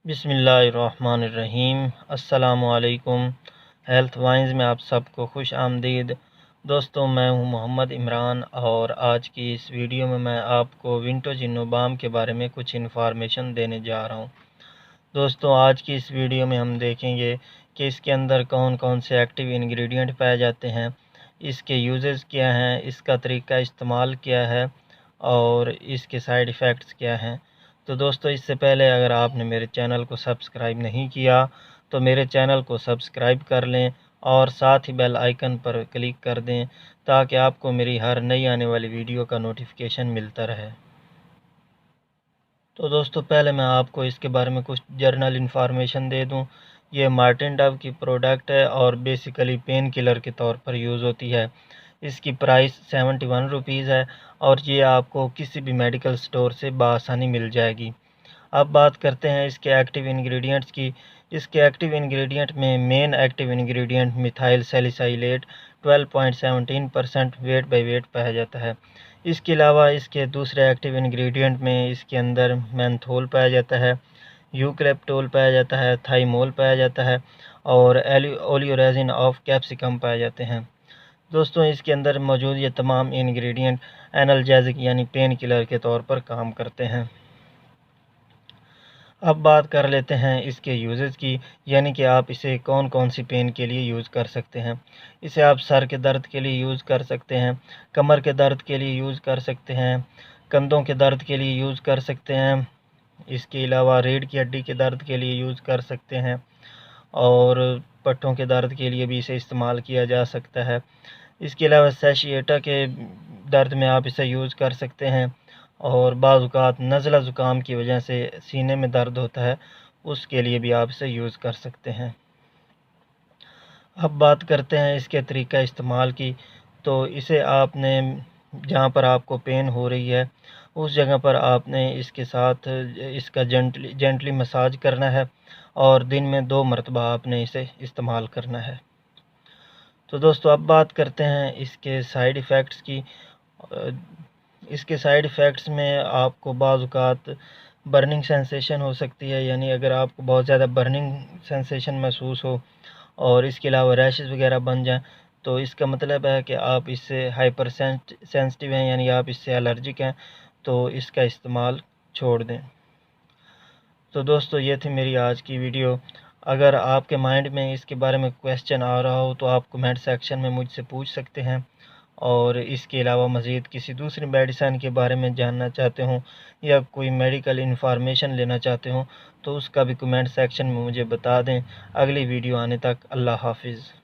बिस्मिल्लाहिर्रहमानिर्रहीम। अस्सलामुअलैकुम। Health wines में आप सबको खुश आमदीद। दोस्तों, मैं हूं मोहम्मद इमरान और आज की इस वीडियो में मैं आपको विंटोजिनोबाम के बारे में कुछ इन्फॉर्मेशन देने जा रहा हूं। दोस्तों, आज की इस वीडियो में हम देखेंगे कि इसके अंदर कौन कौन से एक्टिव इंग्रेडिएंट पाए जाते हैं, इसके यूजेस क्या हैं, इसका तरीका इस्तेमाल क्या है और इसके साइड इफ़ेक्ट्स क्या हैं। तो दोस्तों, इससे पहले अगर आपने मेरे चैनल को सब्सक्राइब नहीं किया तो मेरे चैनल को सब्सक्राइब कर लें और साथ ही बेल आइकन पर क्लिक कर दें ताकि आपको मेरी हर नई आने वाली वीडियो का नोटिफिकेशन मिलता रहे। तो दोस्तों, पहले मैं आपको इसके बारे में कुछ जर्नल इन्फॉर्मेशन दे दूं। ये मार्टिन डव की प्रोडक्ट है और बेसिकली पेन किलर के तौर पर यूज़ होती है। इसकी प्राइस 71 रुपीज़ है और ये आपको किसी भी मेडिकल स्टोर से बआसानी मिल जाएगी। अब बात करते हैं इसके एक्टिव इंग्रेडिएंट्स की। इसके एक्टिव इंग्रेडिएंट में men active ingredient methyl salicylate 12.17% weight by weight पाया जाता है। इसके अलावा इसके दूसरे एक्टिव इंग्रेडिएंट में इसके अंदर मेंथोल पाया जाता है, यूक्रेप्टोल पाया जाता है, थाइमोल पाया जाता है और ओलियोरेजिन ऑफ कैप्सिकम पाए जाते हैं। दोस्तों, इसके अंदर मौजूद ये तमाम इंग्रेडिएंट एनाल्जेसिक यानी पेन किलर के तौर पर काम करते हैं। अब बात कर लेते हैं इसके यूजेस की, यानी कि आप इसे कौन कौन सी पेन के लिए यूज़ कर सकते हैं। इसे आप सर के दर्द के लिए यूज़ कर सकते हैं, कमर के दर्द के लिए यूज़ कर सकते हैं, कंधों के दर्द के लिए यूज़ कर सकते हैं। इसके अलावा रीढ़ की हड्डी के दर्द के लिए यूज़ कर सकते हैं और पट्टों के दर्द के लिए भी इसे इस्तेमाल किया जा सकता है। इसके अलावा सैशिएटा के दर्द में आप इसे यूज़ कर सकते हैं और बाज़ औक़ात नज़ला ज़ुकाम की वजह से सीने में दर्द होता है, उसके लिए भी आप इसे यूज़ कर सकते हैं। अब बात करते हैं इसके तरीक़ा इस्तेमाल की। तो इसे आपने जहाँ पर आपको पेन हो रही है उस जगह पर आपने इसके साथ इसका जेंटली मसाज करना है और दिन में 2 मरतबा आपने इसे इस्तेमाल करना है। तो दोस्तों, अब बात करते हैं इसके साइड इफ़ेक्ट्स की। इसके साइड इफ़ेक्ट्स में आपको बाज़ औक़ात बर्निंग सेंसेशन हो सकती है, यानी अगर आपको बहुत ज़्यादा बर्निंग सेंसेशन महसूस हो और इसके अलावा रैशेस वगैरह बन जाएं, तो इसका मतलब है कि आप इससे हाइपर सेंसिटिव हैं, यानी आप इससे एलर्जिक हैं, तो इसका इस्तेमाल छोड़ दें। तो दोस्तों, ये थी मेरी आज की वीडियो। अगर आपके माइंड में इसके बारे में क्वेश्चन आ रहा हो तो आप कमेंट सेक्शन में मुझसे पूछ सकते हैं और इसके अलावा मज़ीद किसी दूसरी मेडिसिन के बारे में जानना चाहते हों या कोई मेडिकल इन्फॉर्मेशन लेना चाहते हों तो उसका भी कमेंट सेक्शन में मुझे बता दें। अगली वीडियो आने तक अल्लाह हाफ़िज़।